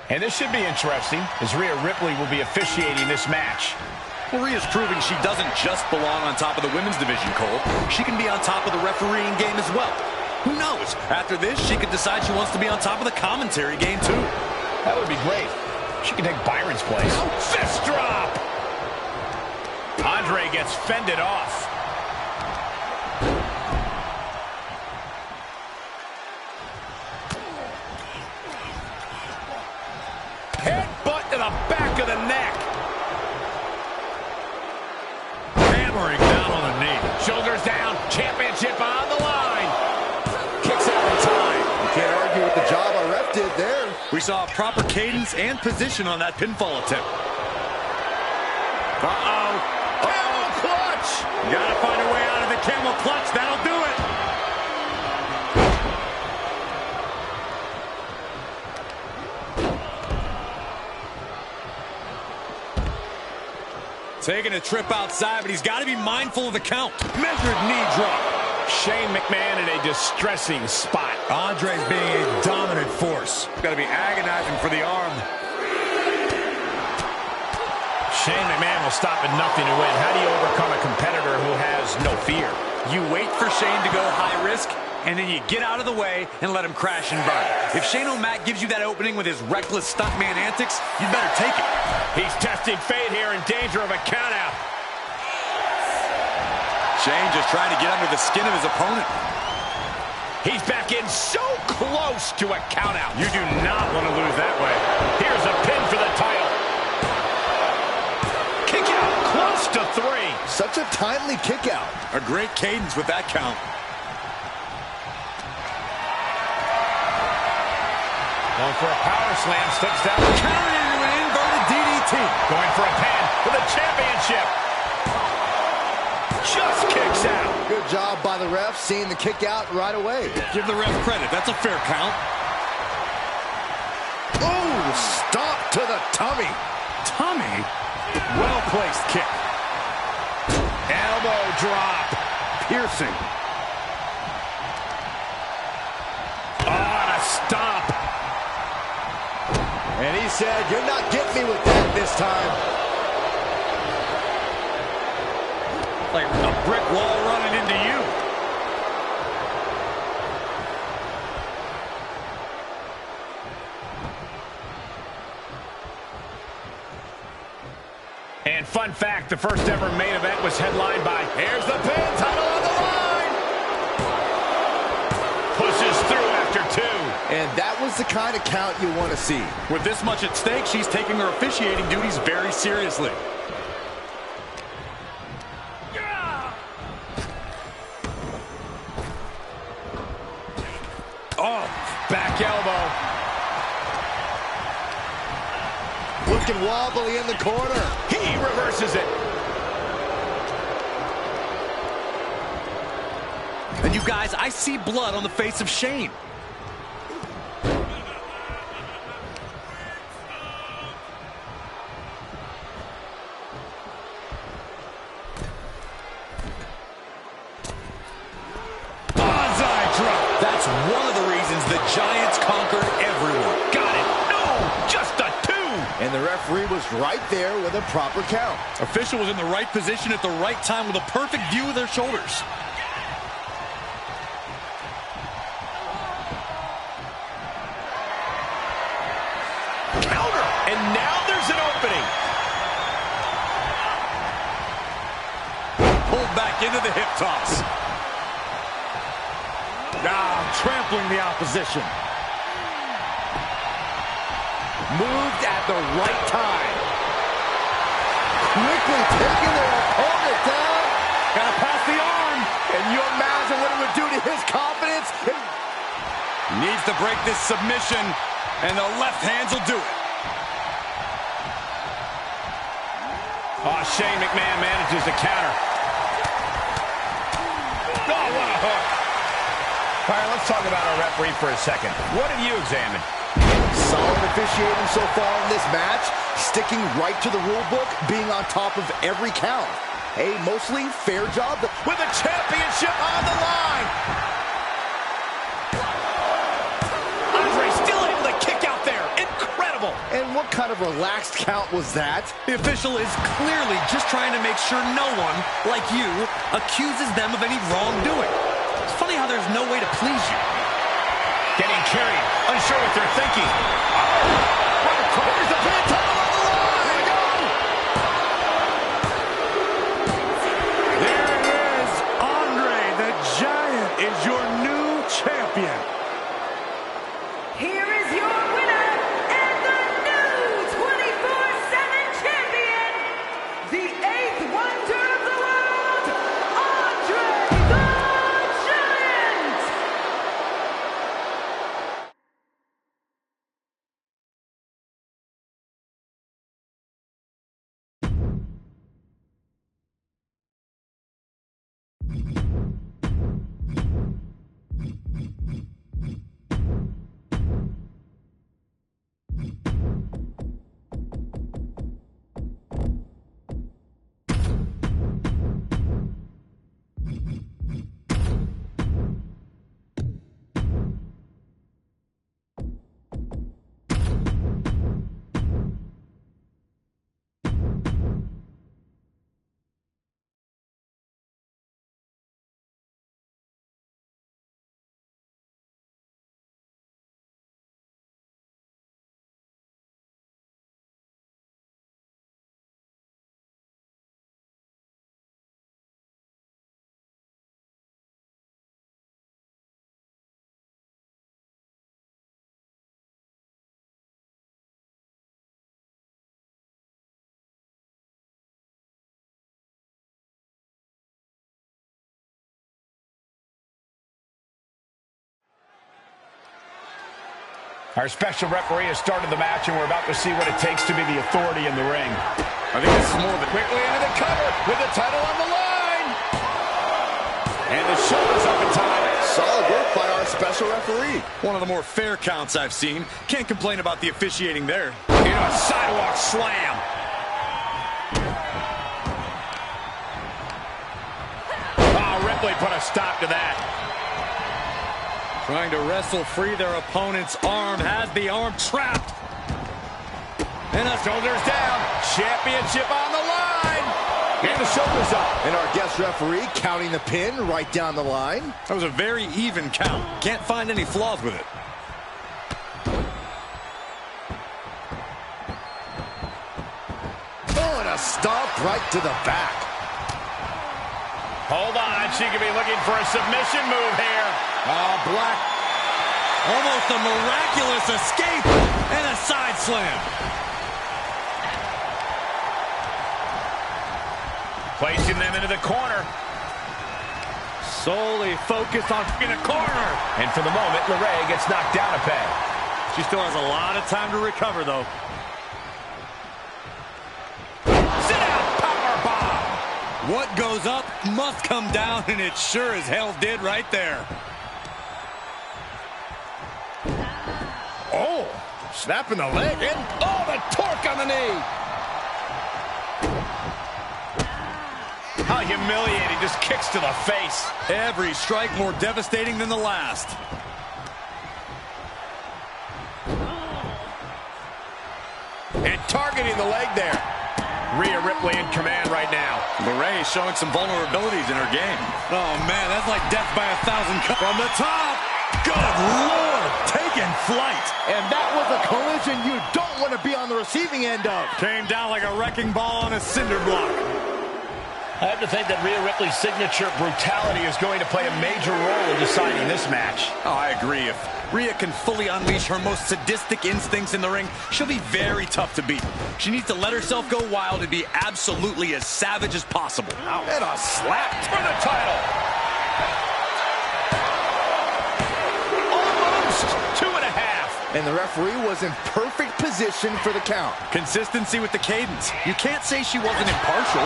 And this should be interesting, as Rhea Ripley will be officiating this match. Well, Rhea's proving she doesn't just belong on top of the women's division, Cole. She can be on top of the refereeing game as well. Who knows? After this, she could decide she wants to be on top of the commentary game, too. That would be great. She can take Byron's place. Fist drop! Andre gets fended off. Headbutt to the back of the neck. Hammering down on the knee. Shoulders down. Championship on the line. Kicks out in time. You can't argue with the job our ref did there. We saw proper cadence and position on that pinfall attempt. Uh-oh. Camel clutch. Gotta find a way out of the camel clutch. That'll do it. Taking a trip outside, but he's got to be mindful of the count. Measured knee drop. Shane McMahon in a distressing spot. Andre's being a dominant force. Got to be agonizing for the arm. Shane McMahon will stop at nothing to win. How do you overcome a competitor who has no fear? You wait for Shane to go high risk, and then you get out of the way and let him crash and burn. If Shane O'Mac gives you that opening with his reckless stuntman antics, you'd better take it. He's testing fate here, in danger of a countout. Shane just trying to get under the skin of his opponent. He's back in so close to a countout. You do not want to lose that way. Here's a pin for the title. Kick out, close to 3. Such a timely kick out. A great cadence with that count. Going for a power slam, sticks down. Counted into an inverted DDT. Going for a pin for the championship. Just kicks out. Good job by the ref, seeing the kick out right away. Give the ref credit. That's a fair count. Oh, stop to the tummy. Tummy? Well-placed kick. Elbow drop. Piercing. Oh, and a stomp. And he said, you're not getting me with that this time. Like a brick wall running into you. And fun fact, the first ever main event was headlined by, here's the pin, title on the line. Pushes through after 2. And that was the kind of count you want to see. With this much at stake, she's taking her officiating duties very seriously. Oh, back elbow. Looking wobbly in the corner. He reverses it. And you guys, I see blood on the face of Shane. That's one of the reasons the Giants conquered everyone. Got it. No, just a 2. And the referee was right there with a proper count. Official was in the right position at the right time with a perfect view of their shoulders. Counter. And now there's an opening. Pulled back into the hip toss. Trampling the opposition. moved at the right time. Quickly taking their opponent down. Gotta pass the arm. Can you imagine what it would do to his confidence? Needs to break this submission, and the left hands will do it. Oh, Shane McMahon manages to counter. Oh, what a hook. All right, let's talk about our referee for a second. What have you examined? Solid officiating so far in this match, sticking right to the rule book, being on top of every count. A mostly fair job With the championship on the line. Andre still able to kick out there. Incredible. And what kind of relaxed count was that? The official is clearly just trying to make sure no one, like you, accuses them of any wrongdoing. It's funny how there's no way to please you. Getting carried. Unsure what they're thinking. Here's the pin, title on the line. Here we go. There it is. Andre the Giant is your new champion. Here is your winner and the new 24/7 champion, the 8th wonder of the world, Andre the Giant! Our special referee has started the match, and we're about to see what it takes to be the authority in the ring. I think this is more of a... Quickly into the cover with the title on the line. And the shoulders up in time. Solid work by our special referee. One of the more fair counts I've seen. Can't complain about the officiating there. Into a sidewalk slam. Oh, Ripley put a stop to that. Trying to wrestle free their opponent's arm. Has the arm trapped. And the shoulders down. Championship on the line. And the shoulders up. And our guest referee counting the pin right down the line. That was a very even count. Can't find any flaws with it. Oh, and a stomp right to the back. Hold on. She could be looking for a submission move here. Oh, Black. Almost a miraculous escape. And a side slam. Placing them into the corner. Solely focused on in the corner. And for the moment, LeRae gets knocked down a peg. She still has a lot of time to recover, though. Sit out, power bomb. What goes up must come down, and it sure as hell did right there. Oh, snapping the leg in. Oh, the torque on the knee. How humiliating, just kicks to the face. Every strike more devastating than the last. And targeting the leg there. Rhea Ripley in command right now. LeRae showing some vulnerabilities in her game. Oh, man, that's like death by 1,000 cuts. From the top. Good Lord, taking flight. And that was a collision you don't want to be on the receiving end of. Came down like a wrecking ball on a cinder block. I have to think that Rhea Ripley's signature brutality is going to play a major role in deciding this match. Oh, I agree. If Rhea can fully unleash her most sadistic instincts in the ring, she'll be very tough to beat. She needs to let herself go wild and be absolutely as savage as possible. Ow. And a slap for the title. Almost 2.5. And the referee was in perfect position for the count. Consistency with the cadence. You can't say she wasn't impartial.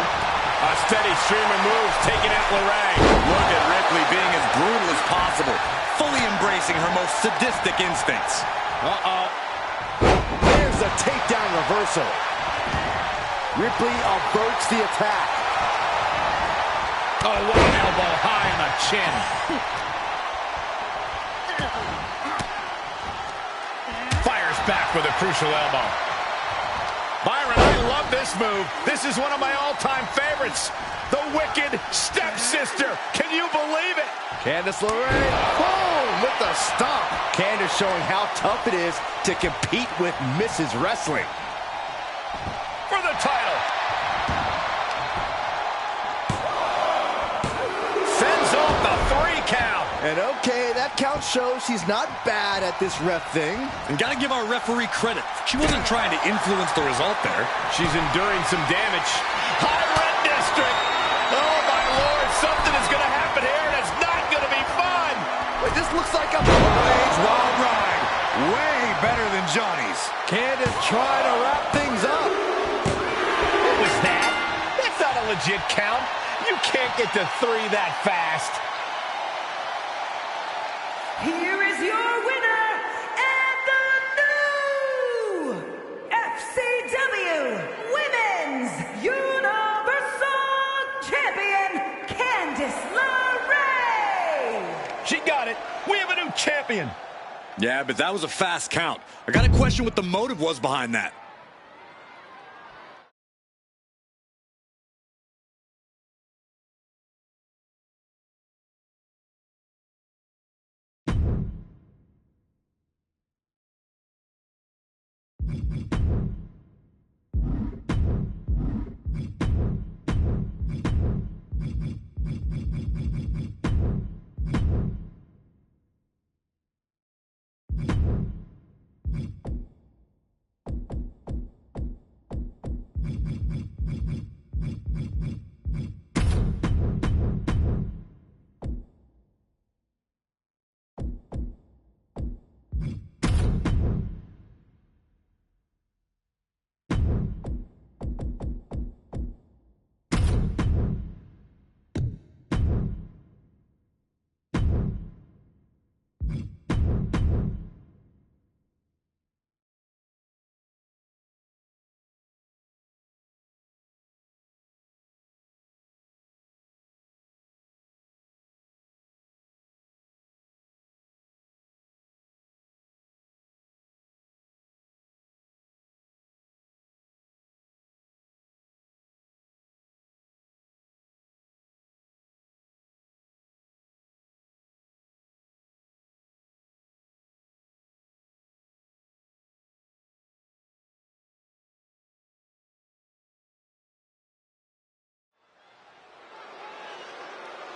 A steady stream of moves taking out Lorraine. Look at Ripley being as brutal as possible, fully embracing her most sadistic instincts. There's a takedown reversal. Ripley averts the attack. Oh, what an elbow high on the chin. Fires back with a crucial elbow. Byron, I love this move. This is one of my all-time favorites. The Wicked Stepsister. Can you believe it? Candice LeRae, boom, with the stomp. Candice showing how tough it is to compete with Mrs. Wrestling. For the title. Fends off the 3 count. And okay, that count shows she's not bad at this ref thing. And gotta give our referee credit. She wasn't trying to influence the result there. She's enduring some damage. High red district. Oh, my Lord. Something is going to happen here, and it's not going to be fun. But this looks like a Wild ride. Way better than Johnny's. Candice trying to wrap things up. What was that? That's not a legit count. You can't get to 3 that fast. Here is your winner, and the new FCW Women's Universal Champion, Candice LeRae. She got it. We have a new champion. Yeah, but that was a fast count. I gotta question what the motive was behind that.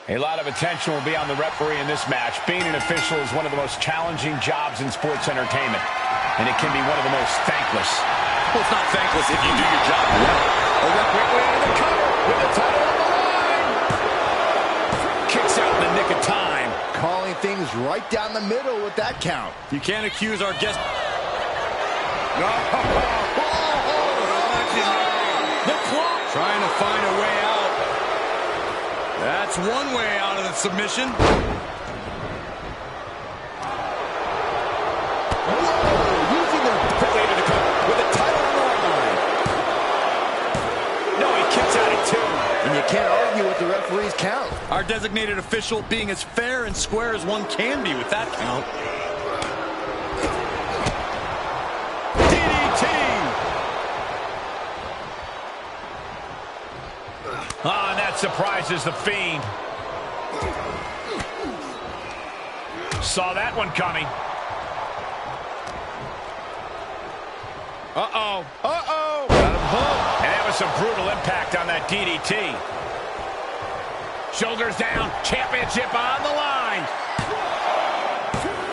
A lot of attention will be on the referee in this match. Being an official is one of the most challenging jobs in sports entertainment, and it can be one of the most thankless. Well, it's not thankless if you do your job well. Quickly into the cover with the title on the line. Kicks out in the nick of time. Calling things right down the middle with that count. You can't accuse our guest. The clock. Trying to find a way out. That's one way out of the submission. Whoa, using their Quickly into the cover with the title on the line. No, he kicks out at 2. And you can't argue with the referee's count. Our designated official being as fair and square as one can be with that count. DDT. And that surprises the Fiend. Saw that one coming. Uh-oh. Uh-oh. And that was some brutal impact on that DDT. Shoulders down, championship on the line.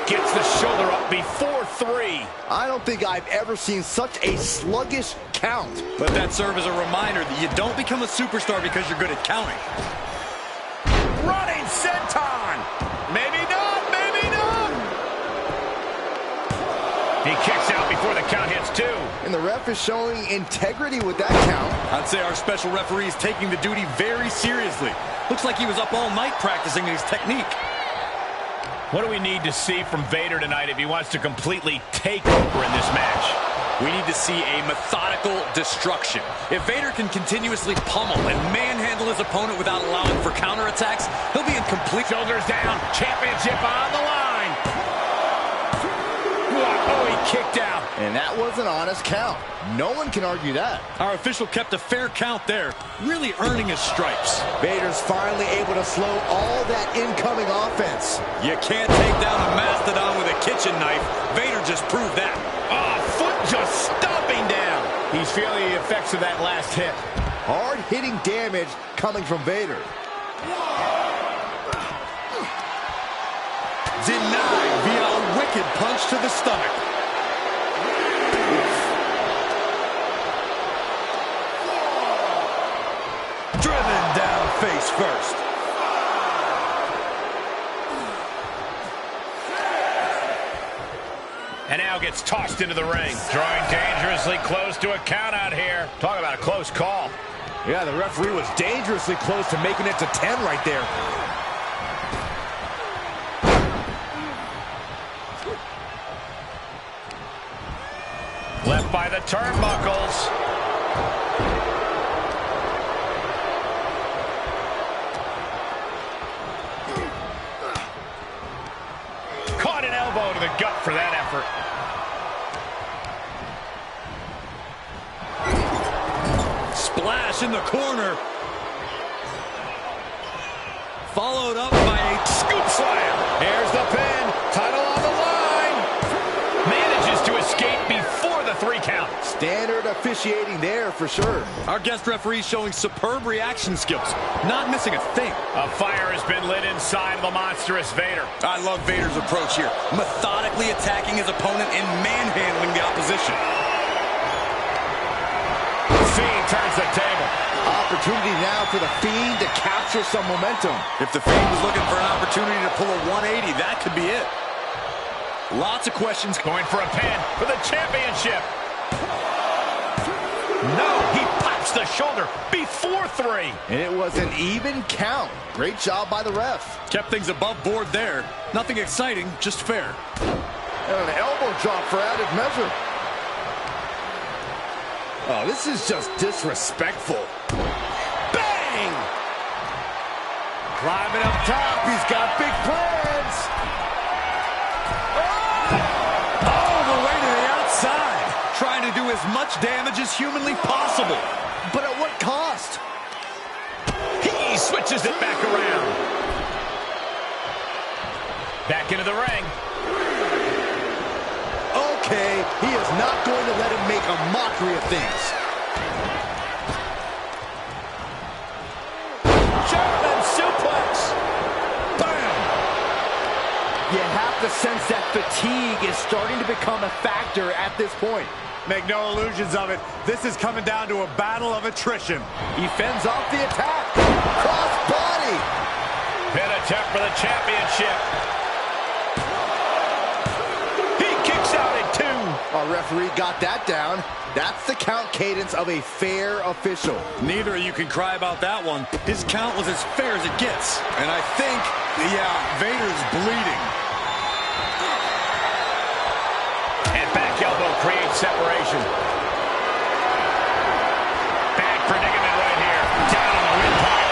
Gets the shoulder up before 3. I don't think I've ever seen such a sluggish count. Let that serve as a reminder that you don't become a superstar because you're good at counting. Running senton. Maybe not, maybe not. He kicks out before the count hits 2. And the ref is showing integrity with that count. I'd say our special referee is taking the duty very seriously. Looks like he was up all night practicing his technique. What do we need to see from Vader tonight if he wants to completely take over in this match? We need to see a methodical destruction. If Vader can continuously pummel and manhandle his opponent without allowing for counterattacks, he'll be in complete... Shoulders down, championship on the line. Oh, he kicked out. And that was an honest count. No one can argue that. Our official kept a fair count there, really earning his stripes. Vader's finally able to slow all that incoming offense. You can't take down a mastodon with a kitchen knife. Vader just proved that. Oh, foot just stomping down. He's feeling the effects of that last hit. Hard-hitting damage coming from Vader. Denied via a wicked punch to the stomach. Driven down face first. And now gets tossed into the ring. Drawing dangerously close to a count out here. Talk about a close call. Yeah, the referee was dangerously close to making it to 10 right there. Left by the turnbuckles. Caught an elbow to the gut for that effort. Splash in the corner. Followed up by a Scoop slam. Here's the pin. Title on the line. Manages to escape before the 3 count. Standard officiating there for sure. Our guest referee showing superb reaction skills, not missing a thing. A fire has been lit inside of the monstrous Vader. I love Vader's approach here, methodically attacking his opponent and manhandling the opposition. Fiend turns the table. Opportunity now for the Fiend to capture some momentum. If the Fiend was looking for an opportunity to pull a 180, that could be it. Lots of questions. Going for a pin for the championship. No, he pops the shoulder before 3. And it was an even count. Great job by the ref. Kept things above board there. Nothing exciting, just fair. And an elbow drop for added measure. Oh, this is just disrespectful. Bang! Climbing up top, he's got big plans. All the way to the outside. Trying to do as much damage as humanly possible. But at what cost? He switches it back around. Back into the ring. Okay, he is not going to let him make a mockery of things. German suplex. Bam! You have to sense that fatigue is starting to become a factor at this point. Make no illusions of it. This is coming down to a battle of attrition. He fends off the attack. Cross body. Pin attempt for the championship. He kicks out at 2. Our referee got that down. That's the count cadence of a fair official. Neither of you can cry about that one. His count was as fair as it gets. And I think, yeah, Vader's bleeding. And back elbow creates separation. Bad predicament right here. Down on the windpipe.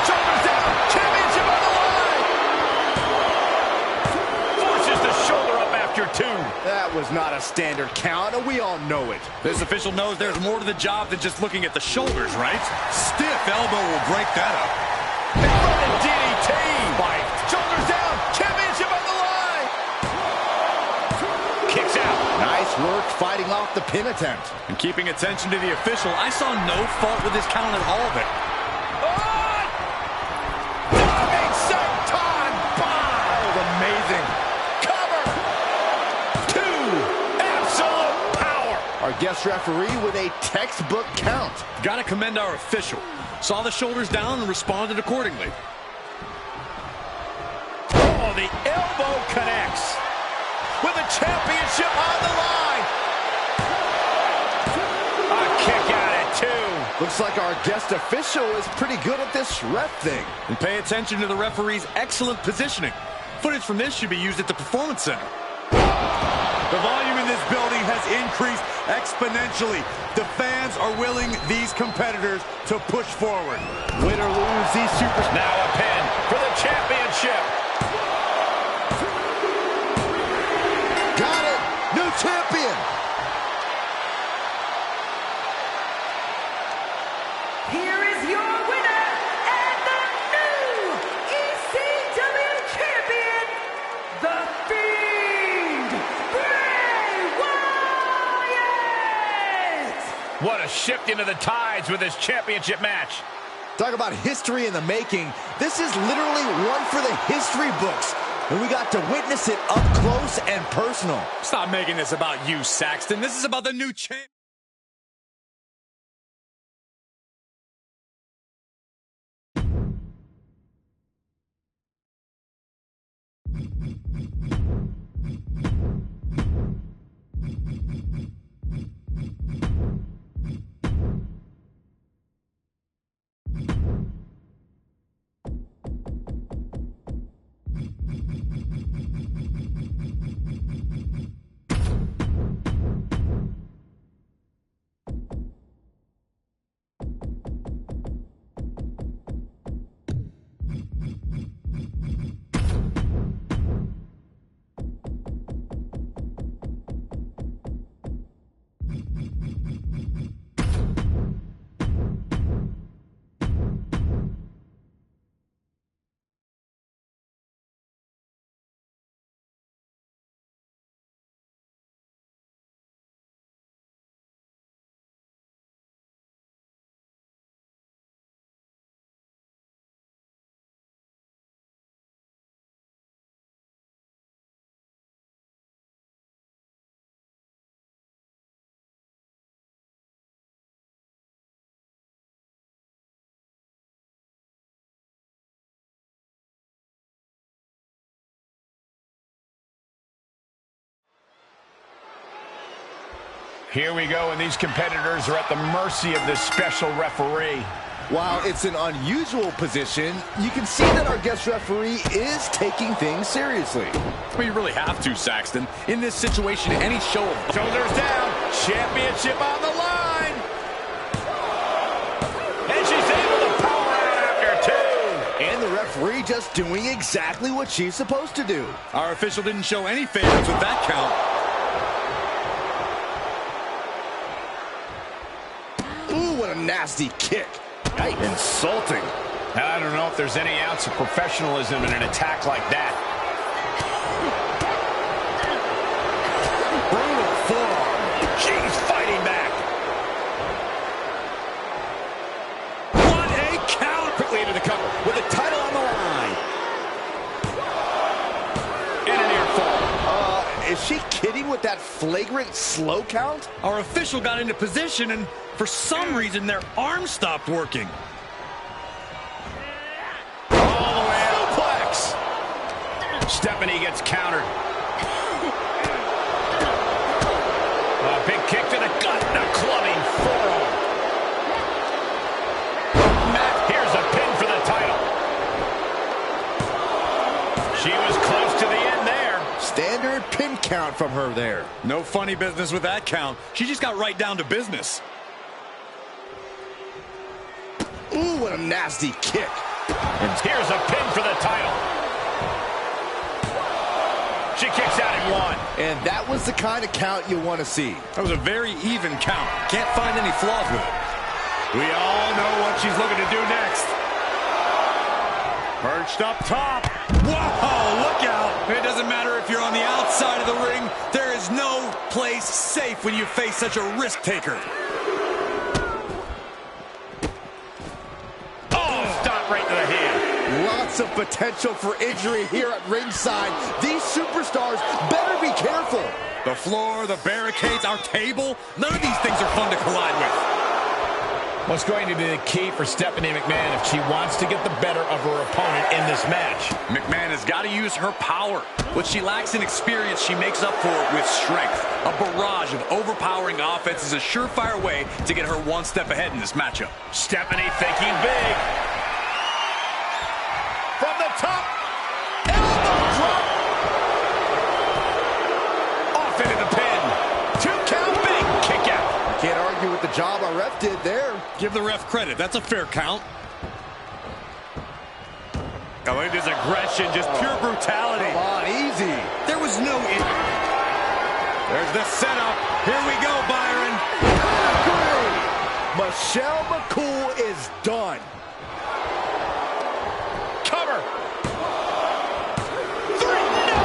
Shoulders down. Championship on the line. Forces the shoulder up after 2. That was not a standard count, and we all know it. This official knows there's more to the job than just looking at the shoulders, right? Stiff elbow will break that up. And running DDT. Fight. Shoulders down. Championship on the line. Kicks out. Nice work fighting off the pin attempt. And keeping attention to the official, I saw no fault with his count at all there. Oh! guest referee with a textbook count. Gotta commend our official. Saw the shoulders down and responded accordingly. Oh, the elbow connects. With the championship on the line. A kick out at 2. Looks like our guest official is pretty good at this ref thing. And pay attention to the referee's excellent positioning. Footage from this should be used at the Performance Center. The volume in this building has increased exponentially. The fans are willing these competitors to push forward. Win or lose, these superstars. Now a pin for the championship. Got it! New champion! Here is your winner and the new ECW champion, The Fiend, Bray Wyatt! What a shift into the tides with this championship match. Talk about history in the making. This is literally one for the history books. And we got to witness it up close and personal. Stop making this about you, Saxton. This is about the new champ. Here we go, and these competitors are at the mercy of this special referee. While it's an unusual position, you can see that our guest referee is taking things seriously. Well, you really have to, Saxton. In this situation, any show of... Shoulders down, championship on the line. And she's able to power out after 2. And the referee just doing exactly what she's supposed to do. Our official didn't show any favorites with that count. Ooh, what a nasty kick. Insulting. I don't know if there's any ounce of professionalism in an attack like that. Brutal forearm. She's fighting back. What a count! Quickly into the cover with the title on the line. And a near fall. Is she kidding with that flagrant slow count? Our official got into position, and for some reason, their arm stopped working. All the way out. Suplex. Stephanie gets countered. A big kick to the gut and a clubbing forearm. Here's a pin for the title. She was close to the end there. Standard pin count from her there. No funny business with that count. She just got right down to business. Ooh, what a nasty kick. And here's a pin for the title. She kicks out at 1. And that was the kind of count you want to see. That was a very even count. Can't find any flaws with it. We all know what she's looking to do next. Perched up top. Whoa, look out. It doesn't matter if you're on the outside of the ring. There is no place safe when you face such a risk taker. Right to the hand. Lots of potential for injury here at ringside. These superstars better be careful. The floor, the barricades, our table, none of these things are fun to collide with. What's going to be the key for Stephanie McMahon if she wants to get the better of her opponent in this match? McMahon has got to use her power. What she lacks in experience, she makes up for it with strength. A barrage of overpowering offense is a surefire way to get her one step ahead in this matchup. Stephanie thinking big. From the top. Elbow drop. Off into the pin. 2 count, big kick out. Can't argue with the job our ref did there. Give the ref credit. That's a fair count. Oh, look at this aggression, just pure brutality. Come on, easy. There was no... There's the setup. Here we go, Byron. Michelle McCool is done. Cover. 3, no,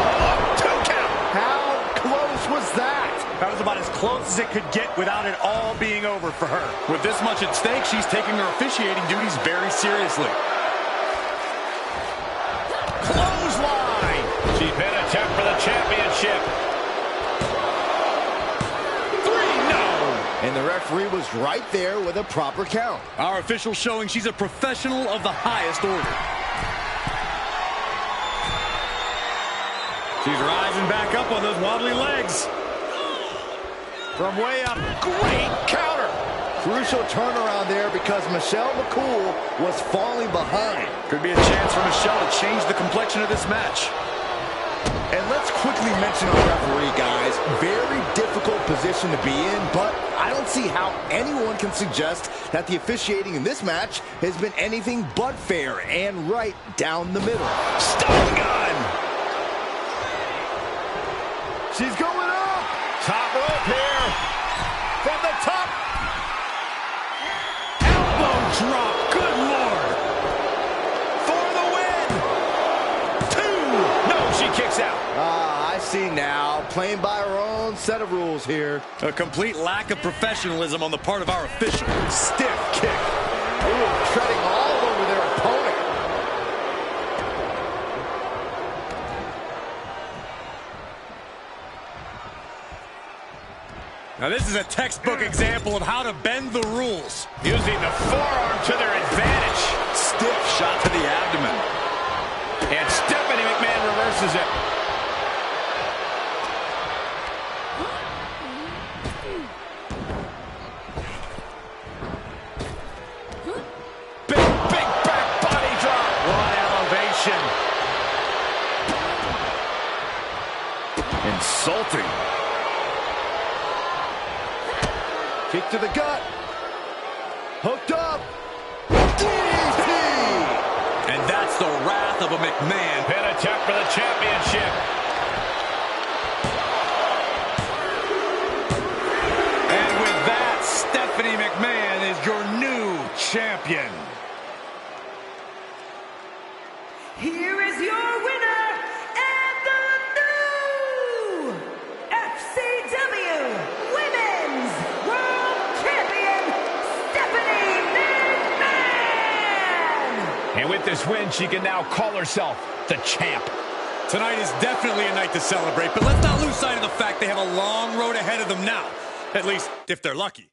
2 count. How close was that? That was about as close as it could get without it all being over for her. With this much at stake, she's taking her officiating duties very seriously. Clothesline. She's been attacked for the championship. 3, no. And the referee was right there with a proper count. Our official showing she's a professional of the highest order. She's rising back up on those wobbly legs. From way up. Great counter. Crucial turnaround there because Michelle McCool was falling behind. Could be a chance for Michelle to change the complexion of this match. And let's quickly mention our referee, guys. Very difficult position to be in, but I don't see how anyone can suggest that the officiating in this match has been anything but fair and right down the middle. Stun gun. She's going up. Top rope here. From the top. Drop. Good Lord. For the win. 2. No, she kicks out. I see now. Playing by our own set of rules here. A complete lack of professionalism on the part of our official. Stiff kick. Ooh, treading all over their opponent. Now this is a textbook example of how to bend the rules. Using the forearm to their advantage. Stiff shot to the abdomen. And Stephanie McMahon reverses it. Big back body drop. What elevation. Insulting. Kick to the gut. Hooked up. DDT. And that's the wrath of a McMahon. Pin attempt for the championship. And with that, Stephanie McMahon is your new champion. Here is your winner and the new FCW Women's World Champion, Stephanie McMahon! And with this win, she can now call herself the champ. Tonight is definitely a night to celebrate, but let's not lose sight of the fact they have a long road ahead of them now. At least, if they're lucky.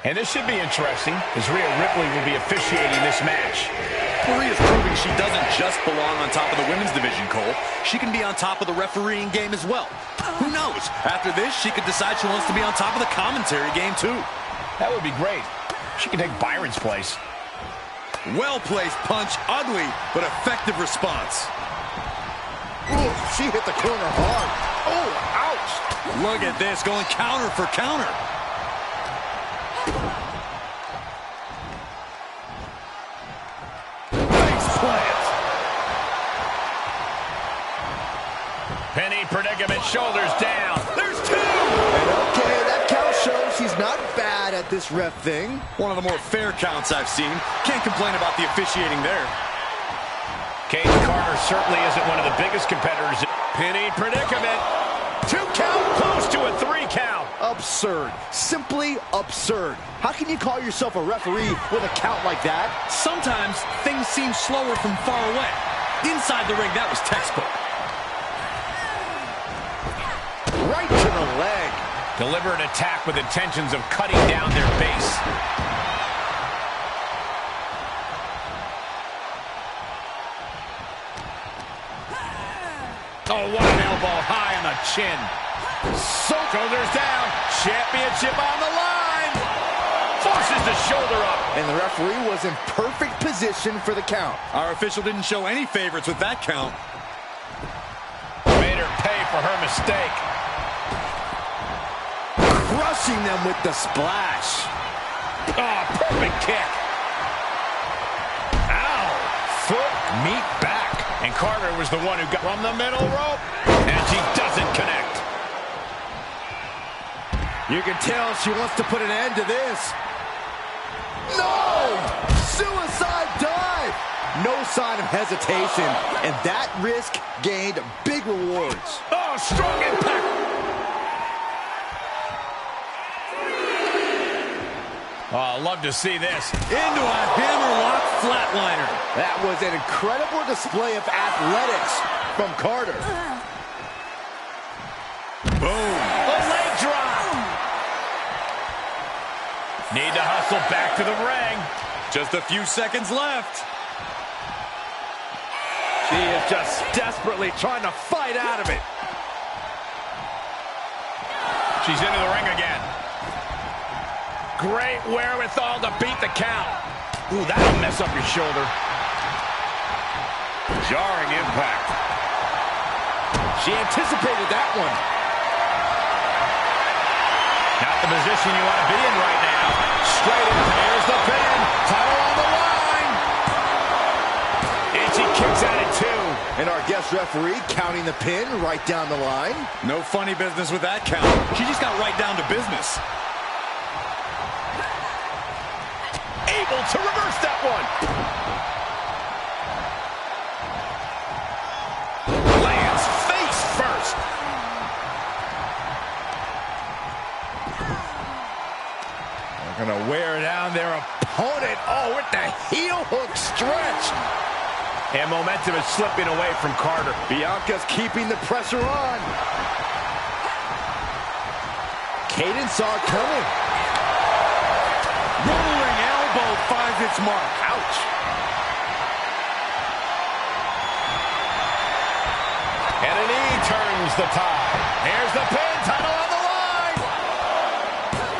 And this should be interesting, as Rhea Ripley will be officiating this match. Rhea's proving she doesn't just belong on top of the women's division, Cole. She can be on top of the refereeing game as well. Who knows? After this, she could decide she wants to be on top of the commentary game, too. That would be great. She can take Byron's place. Well-placed punch, ugly, but effective response. Ooh, she hit the corner hard. Oh, ouch. Look at this, going counter for counter. Penny predicament, shoulders down. There's two! And okay, that count shows she's not bad at this ref thing. One of the more fair counts I've seen. Can't complain about the officiating there. Kate Carter certainly isn't one of the biggest competitors. Penny predicament. 2 count, close to a 3 count. Absurd. Simply absurd. How can you call yourself a referee with a count like that? Sometimes things seem slower from far away. Inside the ring, that was textbook. Right to the leg. Deliberate attack with intentions of cutting down their base. Oh, what an elbow high on the chin. Shoulders down. Championship on the line. Forces the shoulder up. And the referee was in perfect position for the count. Our official didn't show any favorites with that count. Made her pay for her mistake. Crushing them with the splash. Oh, perfect kick. Ow. Foot, meet back. And Carter was the one who got from the middle rope. And she doesn't connect. You can tell she wants to put an end to this. No! Suicide dive! No sign of hesitation. And that risk gained big rewards. Oh, strong impact. Oh, I'd love to see this. Into a hammerlock flatliner. That was an incredible display of athletics from Carter. Boom. A leg drop. Need to hustle back to the ring. Just a few seconds left. She is just desperately trying to fight out of it. She's into the ring again. Great wherewithal to beat the count. Ooh, that'll mess up your shoulder. Jarring impact. She anticipated that one. Not the position you want to be in right now. Straight in, here's the pin. Title on the line. And she kicks out at 2. And our guest referee counting the pin right down the line. No funny business with that count. She just got right down to business. Able to reverse that one. Lands face first. They're going to wear down their opponent. Oh, with the heel hook stretch. And momentum is slipping away from Carter. Bianca's keeping the pressure on. Cadence saw it coming. Rolling elbow finds its mark. Ouch. And an E turns the tide. Here's the pin, title on the line.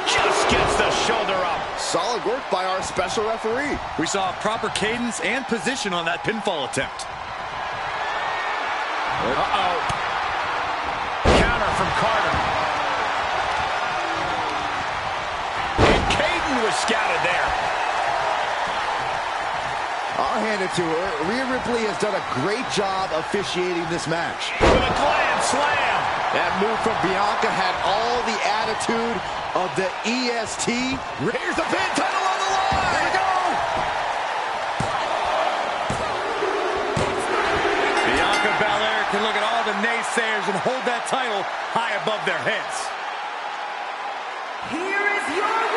Just gets the shoulder up. Solid work by our special referee. We saw proper cadence and position on that pinfall attempt. Uh-oh. Counter from Carter. And Caden was scouted there. I'll hand it to her. Rhea Ripley has done a great job officiating this match. With a glam slam. That move from Bianca had all the attitude of the EST. Here's the pin, title on the line. Here we go. Bianca Belair can look at all the naysayers and hold that title high above their heads. Here is your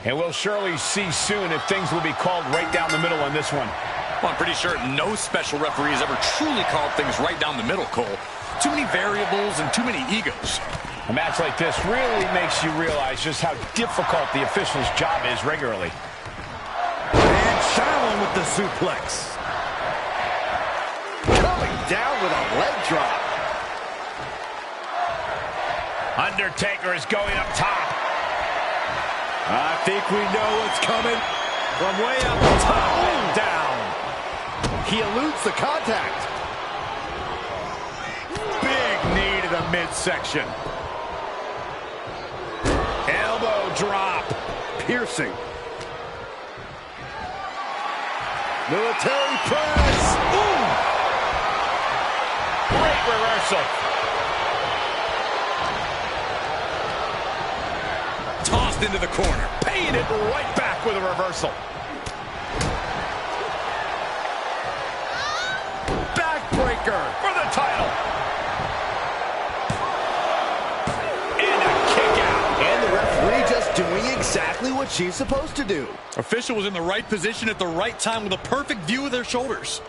And we'll surely see soon if things will be called right down the middle on this one. Well, I'm pretty sure no special referee has ever truly called things right down the middle, Cole. Too many variables and too many egos. A match like this really makes you realize just how difficult the official's job is regularly. And Shalom with the suplex. Coming down with a leg drop. Undertaker is going up top. I think we know what's coming. From way up top and down. He eludes the contact. Big knee to the midsection. Elbow drop. Piercing. Military press. Ooh. Great reversal. Tossed into the corner. Paying it right back with a reversal. Backbreaker for the title. And a kick out. And the referee just doing exactly what she's supposed to do. Official was in the right position at the right time with a perfect view of their shoulders.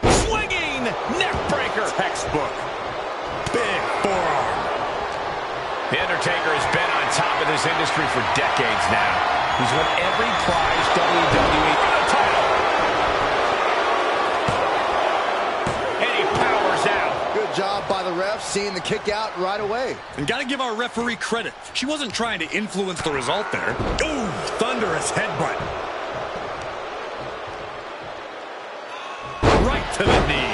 Swinging neck breaker. Textbook. Big forearm. The Undertaker has been on top of this industry for decades now. He's won every prize WWE for the title. And he powers out. Good job by the ref seeing the kick out right away. And got to give our referee credit. She wasn't trying to influence the result there. Ooh, thunderous headbutt. Right to the knee.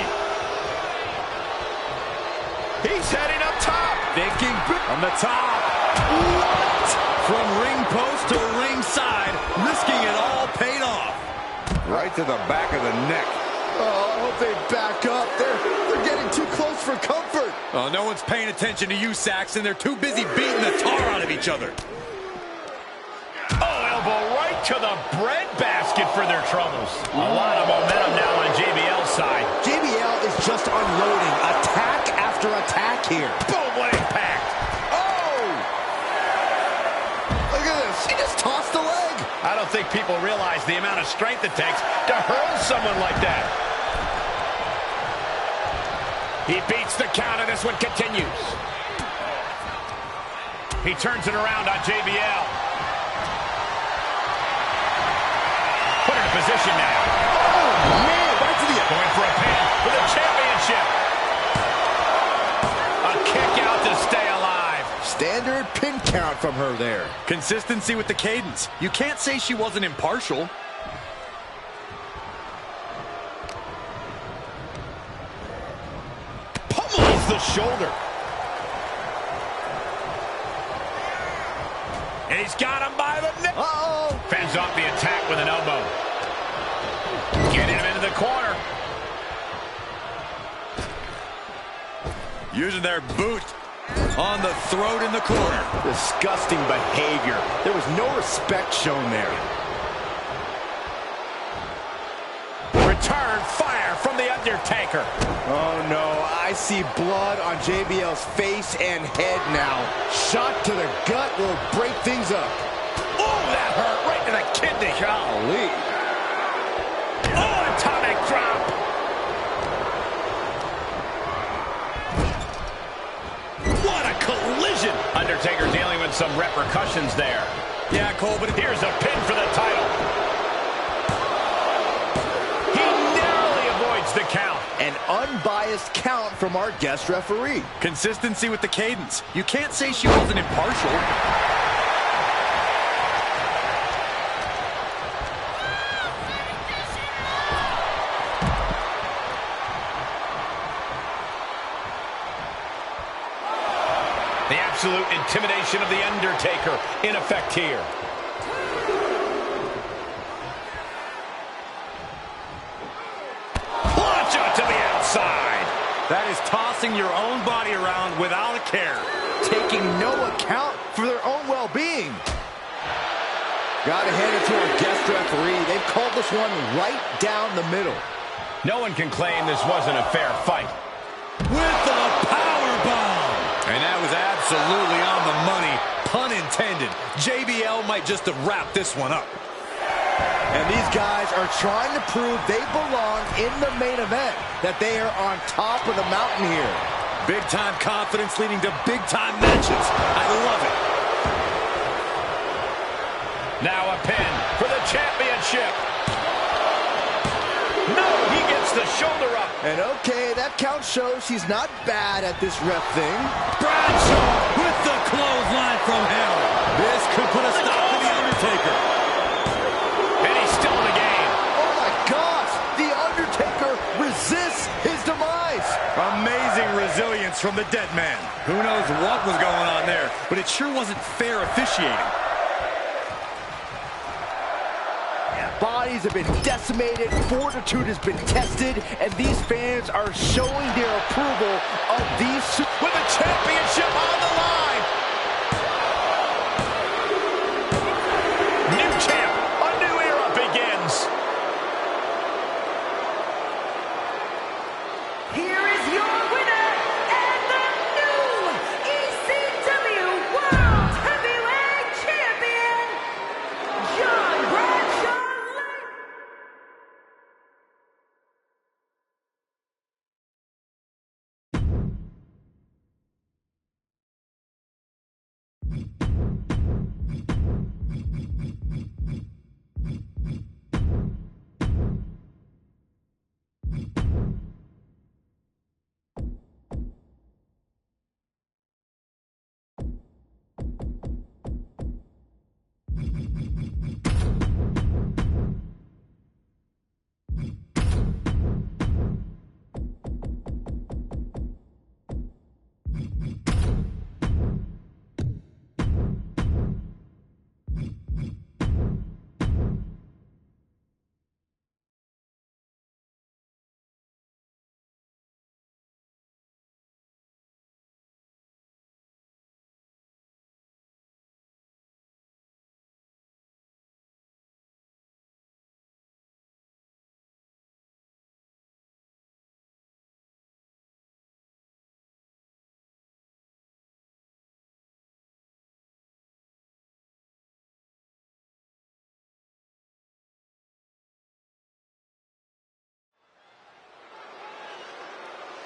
He's heading up top. Thinking from the top. What? From ring post to ringside, risking it all paid off. Right to the back of the neck. Oh, I hope they back up. They're getting too close for comfort. Oh, no one's paying attention to you, Saxton. They're too busy beating the tar out of each other. Oh, elbow right to the breadbasket for their troubles. A lot of momentum now on JBL's side. JBL is just unloading attack after attack here. Boom, what impact. Oh! Look at this. He just tossed the leg. I don't think people realize the amount of strength it takes to hurl someone like that. He beats the count, and this one continues. He turns it around on JBL. Put in a position now. Oh, man. Right to the... Going for a pin for the championship. A kick out to stay alive. Standard pin count from her there. Consistency with the cadence. You can't say she wasn't impartial. Pummels the shoulder. And he's got him by the neck. Uh-oh. Fends off the attack with an elbow. Getting him into the corner. Using their boot on the throat in the corner. Disgusting behavior. There was no respect shown there. Return fire from the Undertaker. Oh, no. I see blood on JBL's face and head now. Shot to the gut will break things up. Oh, that hurt right to the kidney. Golly. Oh, atomic drop. decision. Undertaker dealing with some repercussions there. Yeah, Cole, but here's a pin for the title. He narrowly avoids the count. An unbiased count from our guest referee. Consistency with the cadence. You can't say she wasn't impartial. The absolute intimidation of The Undertaker in effect here. Launch out to the outside. That is tossing your own body around without a care. Taking no account for their own well-being. Gotta hand it to our guest referee. They've called this one right down the middle. No one can claim this wasn't a fair fight. with the powerbomb. And that was absolutely on the money, pun intended. JBL might just have wrapped this one up. And these guys are trying to prove they belong in the main event, that they are on top of the mountain here. Big-time confidence leading to big-time matches. I love it. Now a pin for the championship. No, he gets the shoulder up. And okay, that count shows he's not bad at this ref thing. Bradshaw with the clothesline from hell. This could put a stop to The Undertaker. And he's still in the game. Oh my gosh, The Undertaker resists his demise. Amazing resilience from the dead man. Who knows what was going on there, but it sure wasn't fair officiating. Bodies have been decimated, fortitude has been tested, and these fans are showing their approval of these with the championship on the line. New champ, a new era begins. Here is your winner and the new ECW World Heavyweight Champion, John Bradshaw.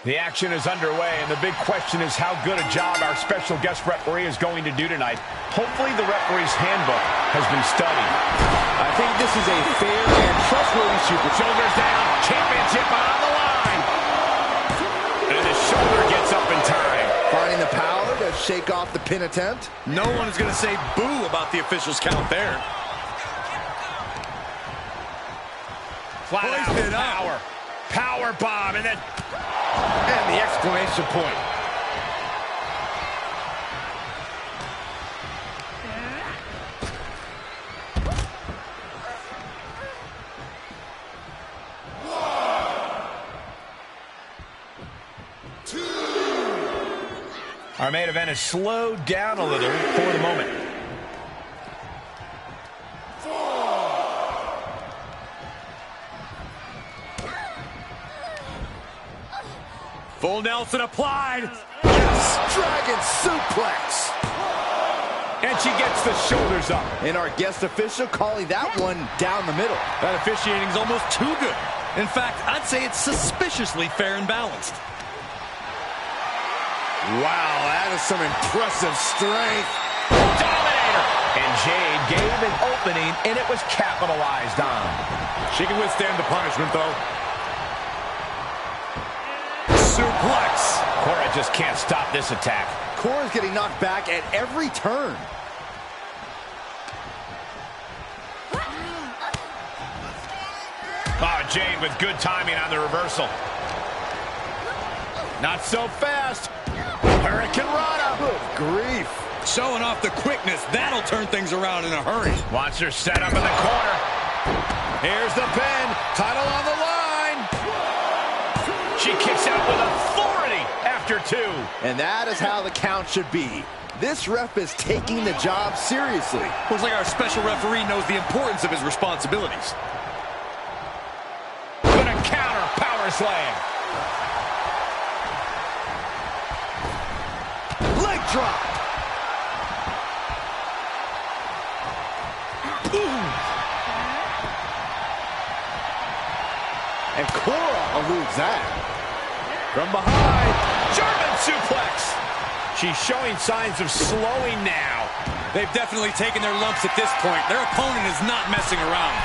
The action is underway, and the big question is how good a job our special guest referee is going to do tonight. Hopefully the referee's handbook has been studied. I think this is a fair and trustworthy super. Shoulders down, championship on the line. And the shoulder gets up in time. Finding the power to shake off the pin attempt. No one is going to say boo about the official's count there. Flat Hoisted out up. power. Power bomb, and then... And the exclamation point. Our main event is slowed down a little for the moment. Full Nelson applied. Yes, Dragon suplex. And she gets the shoulders up. And our guest official calling that one down the middle. That officiating's almost too good. In fact, I'd say it's suspiciously fair and balanced. Wow, that is some impressive strength. Dominator. And Jade gave an opening, and it was capitalized on. She can withstand the punishment, though. Suplex. Cora just can't stop this attack. Cora's getting knocked back at every turn. Oh, Jade with good timing on the reversal. Not so fast. Hurricane Rana. Good grief. Showing off the quickness. That'll turn things around in a hurry. Wants her set up in the corner. Here's the pin. Title on the line. She kicks out with authority after 2. And that is how the count should be. This ref is taking the job seriously. Looks like our special referee knows the importance of his responsibilities. Gonna counter power slam. Leg drop. And Cora eludes that. From behind, German suplex. She's showing signs of slowing now. They've definitely taken their lumps at this point. Their opponent is not messing around.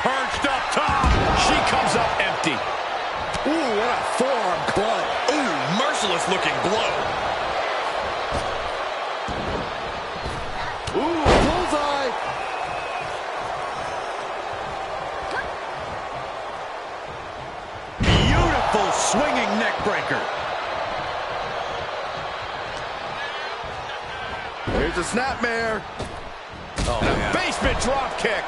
Perched up top. She comes up empty. Ooh, what a forearm club. Ooh, merciless looking blow. Ooh, bullseye. Beautiful swinging neck breaker. Here's a snapmare. Oh, man. Basement drop kick.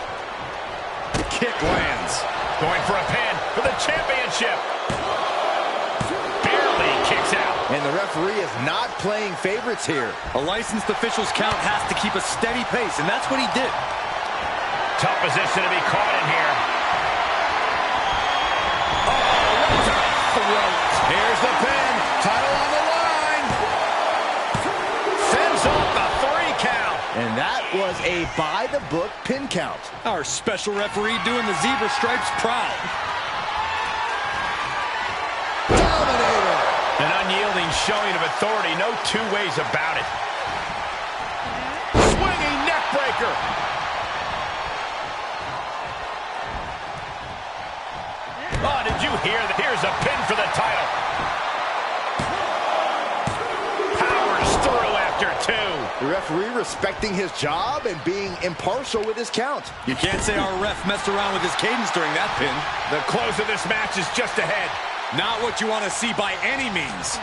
The kick lands. Going for a pin for the championship. Barely kicks out. And the referee is not playing favorites here. A licensed official's count has to keep a steady pace, and that's what he did. Tough position to be caught in here. Oh, what a throat. Here's the pin. Title on the line. Fends off the 3 count. And that was a by-the-book pin count. Our special referee doing the zebra stripes proud. Dominator. An unyielding showing of authority. No 2 ways about it. Swinging neck breaker. Oh, did you hear that? Here's a pin for the title. Powers through after 2. The referee respecting his job and being impartial with his count. You can't say our ref messed around with his cadence during that pin. The close of this match is just ahead. Not what you want to see by any means.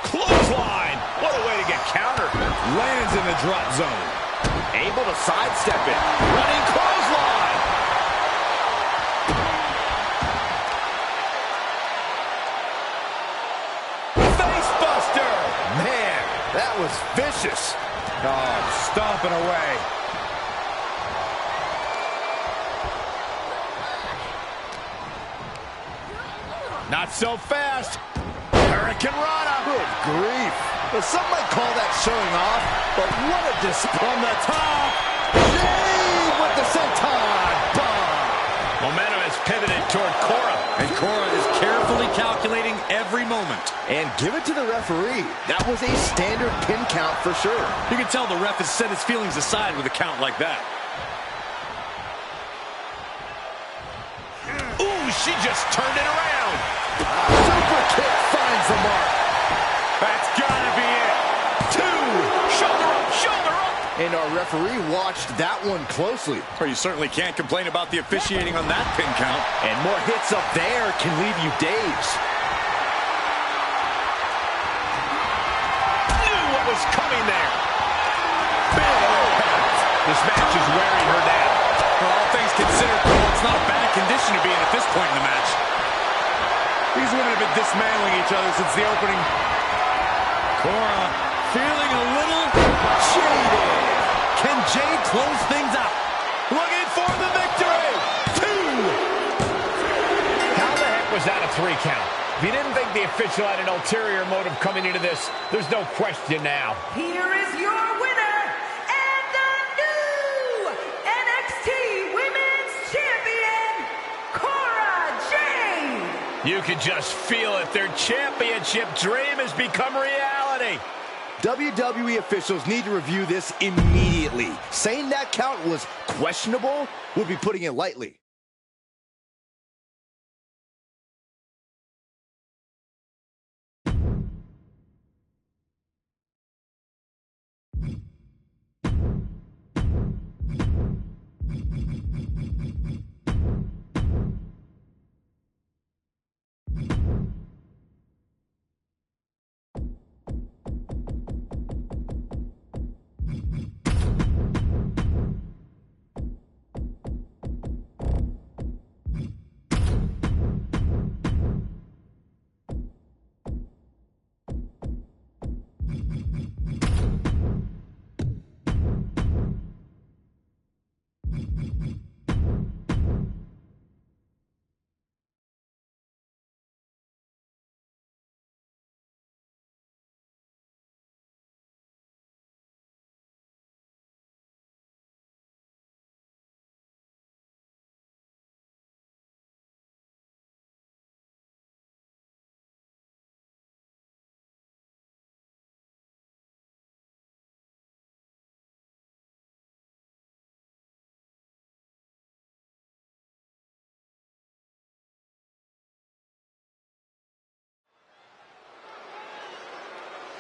Clothesline. What a way to get countered. Lands in the drop zone. Able to sidestep it. Running clothesline. Facebuster. Man, that was vicious. Oh, stomping away. Not so fast. Hurricane Rana. Good grief. Well, some might call that showing off, but what a display. From the top. Jade with the senton. Bomb. Momentum has pivoted toward Cora. And Cora is carefully calculating every moment. And give it to the referee. That was a standard pin count for sure. You can tell the ref has set his feelings aside with a count like that. Ooh, she just turned it around. Super kick finds the mark. That's gotta be it. 2. Shoulder up, shoulder up. And our referee watched that one closely. Or you certainly can't complain about the officiating on that pin count. And more hits up there can leave you dazed. Knew what was coming there. Big impact. This match is wearing her down. For all things considered, Cole, it's not a bad condition to be in at this point in the match. These women have been dismantling each other since the opening. Cora feeling a little Jaded. Can Jade close things out? Looking for the victory. 2. How the heck was that a 3 count? If you didn't think the official had an ulterior motive coming into this, there's no question now. Here is your winner and the new NXT Women's Champion, Cora Jade. You can just feel it. Their championship dream has become reality. WWE officials need to review this immediately. Saying that count was questionable would be putting it lightly.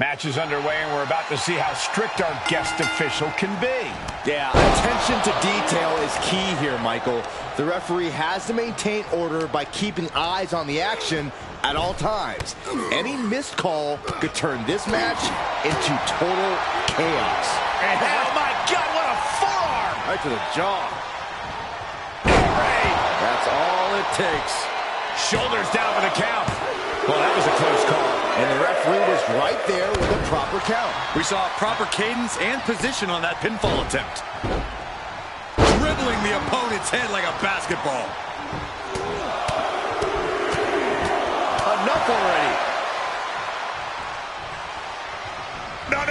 Match is underway, and we're about to see how strict our guest official can be. Yeah, attention to detail is key here, Michael. The referee has to maintain order by keeping eyes on the action at all times. Any missed call could turn this match into total chaos. And oh my God, what a forearm! Right to the jaw. Ray. That's all it takes. Shoulders down for the count. Well, that was a close call. And the referee was right there with a proper count. We saw proper cadence and position on that pinfall attempt. Dribbling the opponent's head like a basketball. Enough already. No.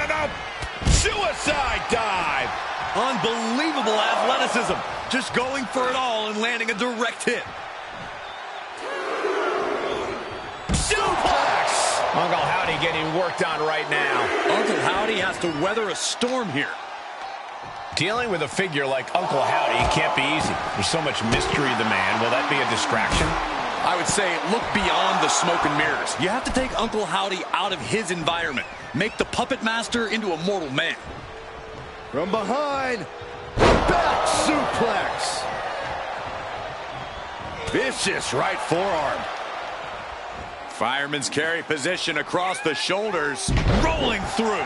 Suicide dive. Unbelievable athleticism. Just going for it all and landing a direct hit. Suplex. Uncle Howdy getting worked on right now. Uncle Howdy has to weather a storm here. Dealing with a figure like Uncle Howdy can't be easy. There's so much mystery to the man. Will that be a distraction? I would say look beyond the smoke and mirrors. You have to take Uncle Howdy out of his environment. Make the puppet master into a mortal man. From behind, back suplex. Vicious right forearm. Fireman's carry position across the shoulders. Rolling through.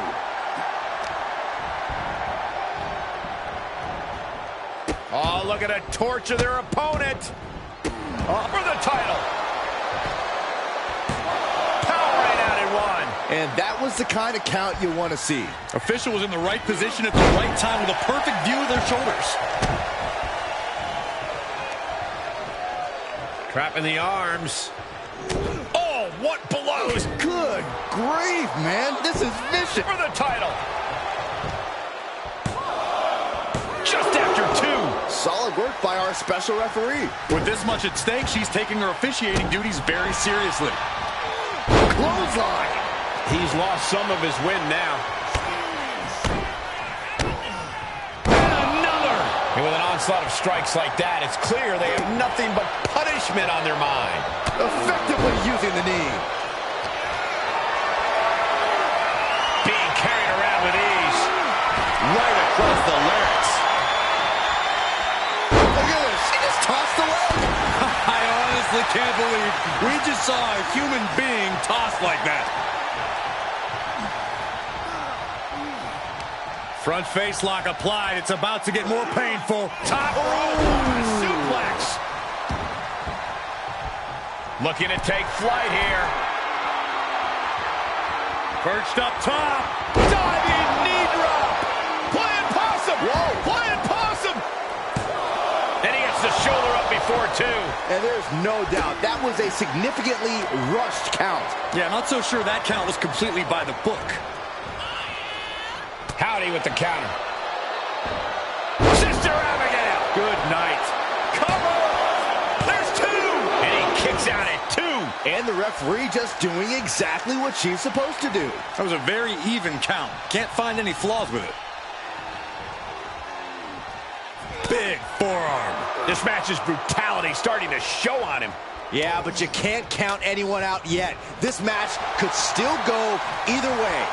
Oh, look at it torture their opponent. For the title. Powering out in one. And that was the kind of count you want to see. Official was in the right position at the right time with a perfect view of their shoulders. Trapping the arms. Oh, what blows. Good grief, man. This is vicious. For the title. Just after two. Solid work by our special referee. With this much at stake, she's taking her officiating duties very seriously. Clothesline. He's lost some of his win now. And another. And with an onslaught of strikes like that, it's clear they have nothing but punishment on their mind. Effectively using the knee. Being carried around with ease. Right across the larynx. Look at this. She just tossed the leg. I honestly can't believe we just saw a human being tossed like that. Front face lock applied. It's about to get more painful. Top rope suplex. Looking to take flight here. Perched up top. Diving knee drop. Playing possum. Whoa. Playing possum. And he gets the shoulder up before two. And there's no doubt that was a significantly rushed count. Yeah, not so sure that count was completely by the book. Howdy with the counter. Sister Abigail. Good night. Cover. There's two. And he kicks out at two. And the referee just doing exactly what she's supposed to do. That was a very even count. Can't find any flaws with it. Big forearm. This match's brutality starting to show on him. Yeah, but you can't count anyone out yet. This match could still go either way.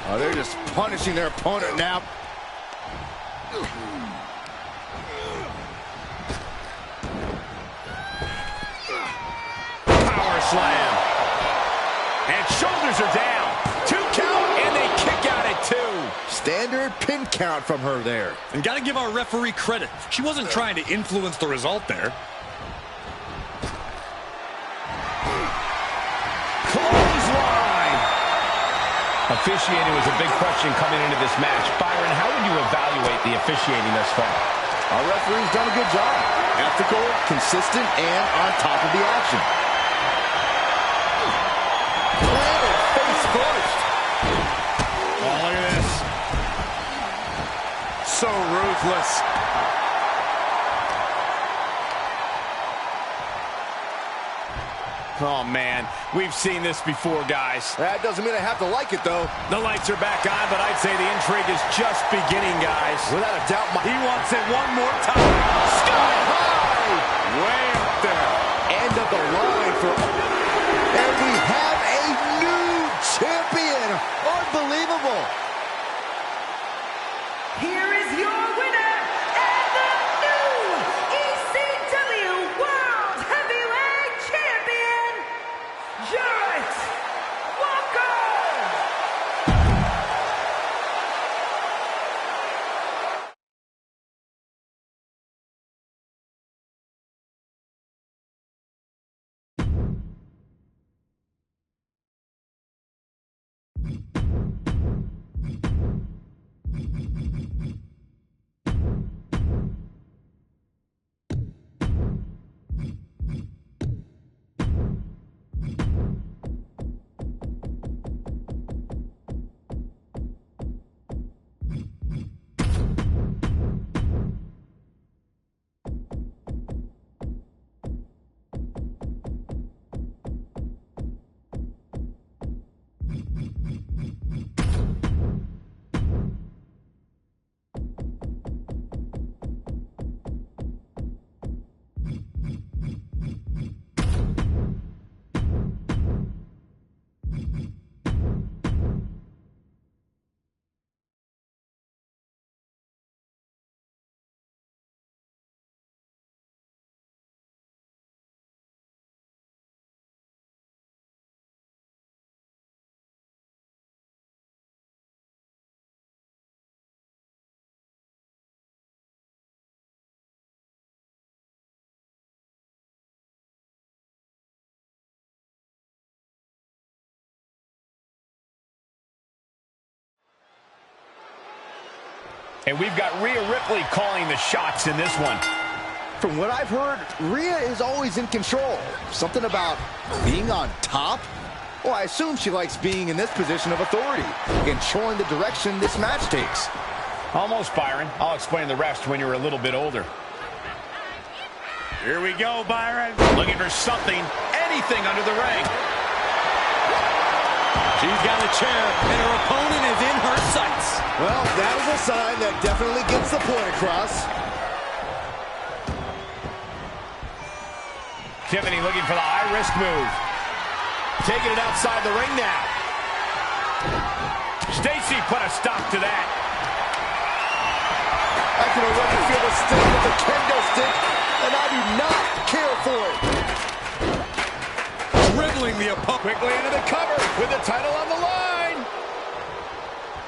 Oh, they're just punishing their opponent now. Power slam. And shoulders are down. 2 count, and they kick out at 2. Standard pin count from her there. And got to give our referee credit. She wasn't trying to influence the result there. Clothesline. Officiating was a big question coming into this match. Byron, how would you evaluate the officiating thus far? Our referee's done a good job. Ethical, consistent, and on top of the action. Planted face first. Oh, look at this. So ruthless. Oh, man. We've seen this before, guys. That doesn't mean I have to like it, though. The lights are back on, but I'd say the intrigue is just beginning, guys. Without a doubt, He wants it one more time. Sky high! Way up there. End of the line for... And we have a new champion! Unbelievable! Here is your winner and the new ECW World Heavyweight Champion, Jarrett Walker! And we've got Rhea Ripley calling the shots in this one. From what I've heard, Rhea is always in control. Something about being on top? Well, I assume she likes being in this position of authority, controlling the direction this match takes. Almost, Byron. I'll explain the rest when you're a little bit older. Here we go, Byron. Looking for something, anything under the ring. She's got a chair, and her opponent is in her sights. Well, that is a sign that definitely gets the point across. Tiffany looking for the high-risk move. Taking it outside the ring now. Stacy put a stop to that. I can already feel the sting of the kendo stick, and I do not care for it. Dribbling the opponent. Quickly into the cover with the title on the line.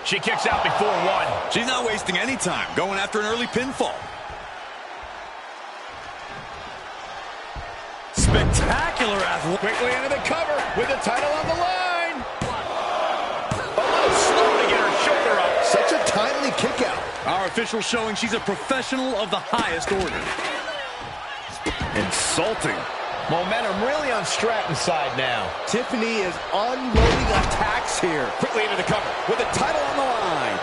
She kicks out before one. She's not wasting any time going after an early pinfall. Spectacular athlete. Quickly into the cover with the title on the line. A little slow to get her shoulder up. Such a timely kick out. Our official showing she's a professional of the highest order. Insulting. Momentum really on Stratton's side now. Tiffany is unloading attacks here. Quickly into the cover with the title on the line.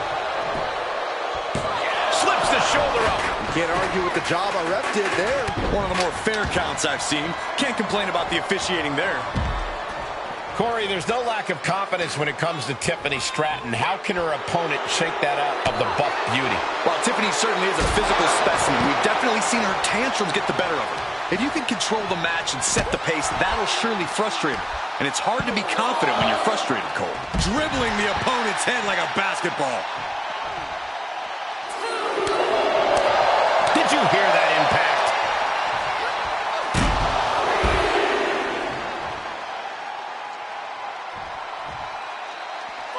Slips the shoulder up. Can't argue with the job our ref did there. One of the more fair counts I've seen. Can't complain about the officiating there. Corey, there's no lack of confidence when it comes to Tiffany Stratton. How can her opponent shake that out of the buff beauty? While Tiffany certainly is a physical specimen, we've definitely seen her tantrums get the better of her. If you can control the match and set the pace, that'll surely frustrate her. And it's hard to be confident when you're frustrated, Cole. Dribbling the opponent's head like a basketball. Did you hear that impact?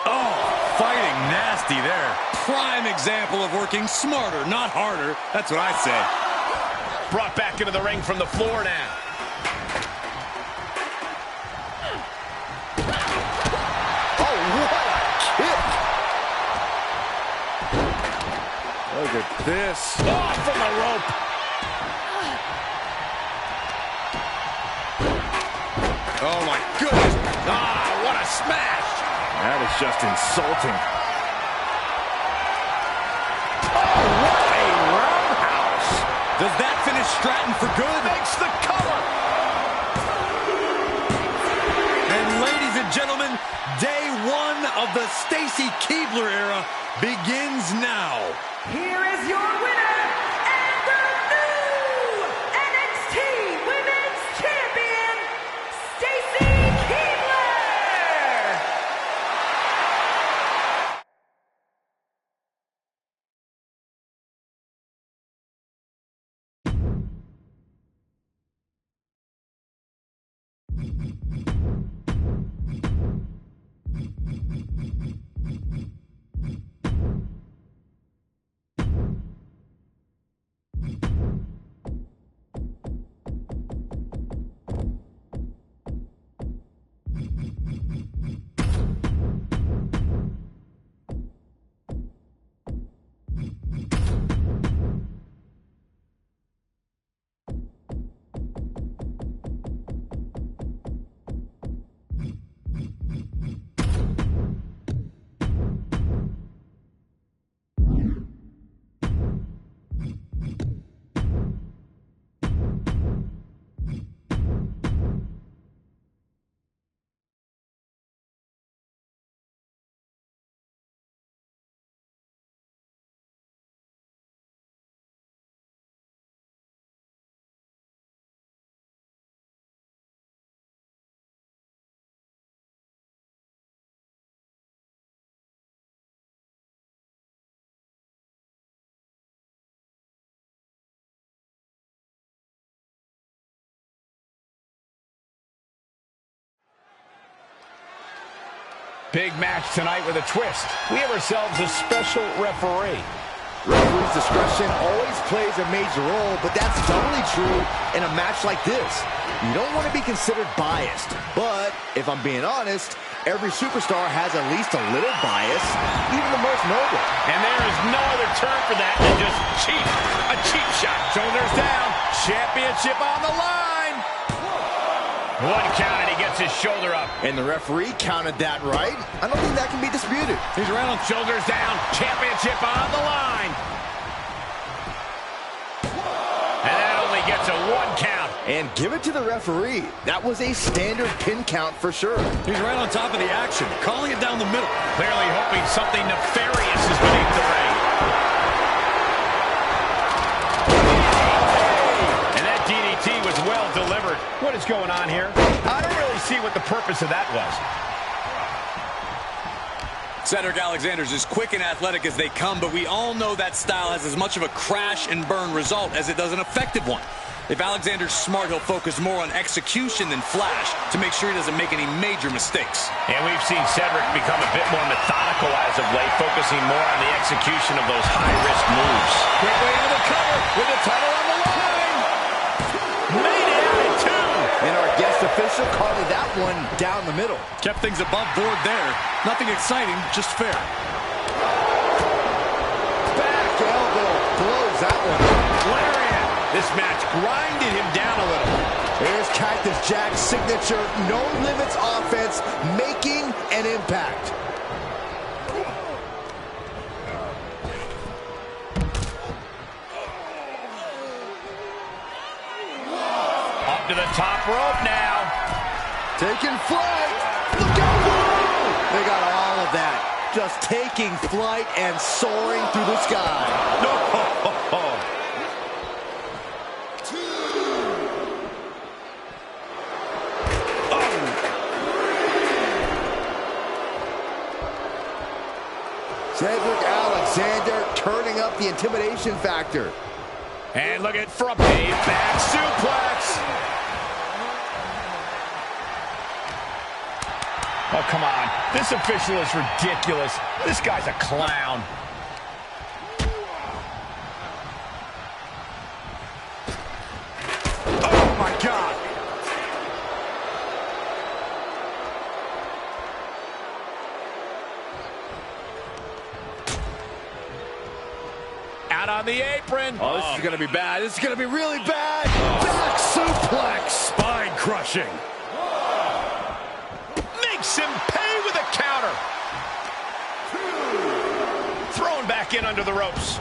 Oh, fighting nasty there. Prime example of working smarter, not harder. That's what I say. Brought back into the ring from the floor now. Oh, what a kick. Look at this. Off from the rope. Oh, my goodness. Ah, what a smash. That is just insulting. Oh, what a roundhouse. Does that finish Stratton for good? Makes the cover. And ladies and gentlemen, day one of the Stacy Keibler era begins now. Here is your winner and the new NXT Women's Champion, Stacy Keibler. Big match tonight with a twist. We have ourselves a special referee. Referee's discretion always plays a major role, but that's doubly true in a match like this. You don't want to be considered biased, but if I'm being honest, every superstar has at least a little bias, even the most noble. And there is no other term for that than just cheap. A cheap shot. Shoulders down. Championship on the line. One count and he gets his shoulder up. And the referee counted that right. I don't think that can be disputed. He's around. Shoulders down. Championship on the line. And that only gets a 1 count. And give it to the referee. That was a standard pin count for sure. He's right on top of the action, calling it down the middle. Clearly hoping something nefarious is beneath the ring. And that DDT was well delivered. What is going on here? I don't really see what the purpose of that was. Cedric Alexander's as quick and athletic as they come, but we all know that style has as much of a crash and burn result as it does an effective one. If Alexander's smart, he'll focus more on execution than flash to make sure he doesn't make any major mistakes. And we've seen Cedric become a bit more methodical as of late, focusing more on the execution of those high-risk moves. Quickly into the cover with the title on the line. Made it out at 2. And our guest official called that one down the middle. Kept things above board there. Nothing exciting, just fair. Back elbow blows that one. Lariat. This match grinded him down a little. There's Cactus Jack's signature no limits offense making an impact. Up to the top rope now. Taking flight. Look out! They got all of that. Just taking flight and soaring through the sky. No! Cedric Alexander turning up the intimidation factor. And look at from a back suplex. Oh, come on. This official is ridiculous. This guy's a clown. Oh, my God. Out on the apron. Oh, this is going to be bad. This is going to be really bad. Back suplex. Spine crushing. Makes him pay with a counter. Thrown back in under the ropes.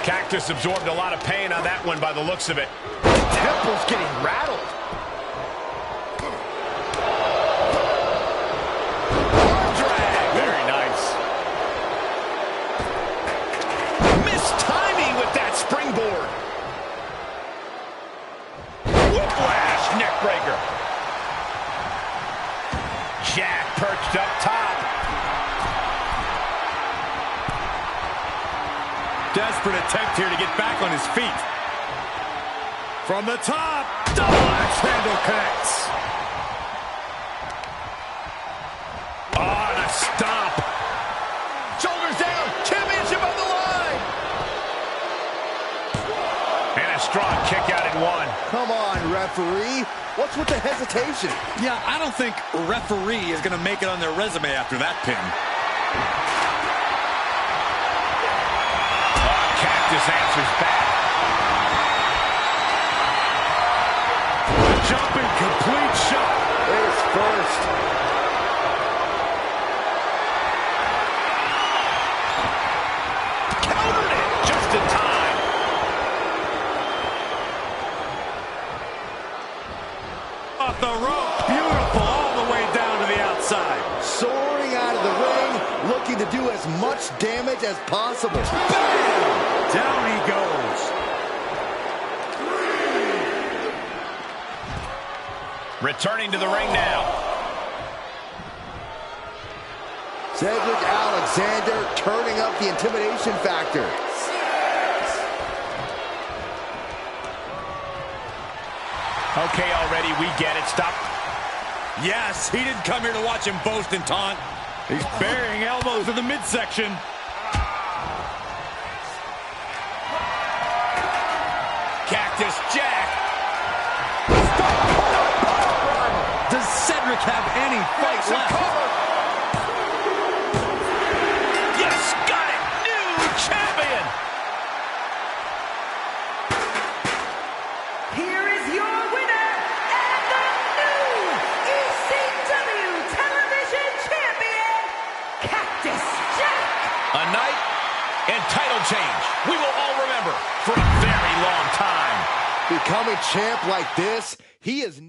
Cactus absorbed a lot of pain on that one by the looks of it. Temple's getting rattled. Arm drag. Very nice. Missed timing with that springboard. Whiplash neckbreaker. Jack perched up top. Desperate attempt here to get back on his feet. From the top, double axe handle connects. Oh, and a stomp. Shoulders down, championship on the line. And a strong kick out at one. Come on, referee. What's with the hesitation? Yeah, I don't think referee is going to make it on their resume after that pin. Cactus answers back. Jumping complete shot. Face first. Countered it just in time. Off the rope. Beautiful all the way down to the outside. Soaring out of the ring, looking to do as much damage as possible. Bam! Down he goes. Returning to the ring now. Cedric Alexander turning up the intimidation factor. Okay, already, we get it. Stop. Yes, he didn't come here to watch him boast and taunt. He's burying elbows in the midsection. Cactus Jack. Does Cedric have any fight left? Yes, got it. New champion. Here is your winner and the new ECW television champion, Cactus Jack. A night and title change we will all remember for a very long time. Becoming champ like this, he is...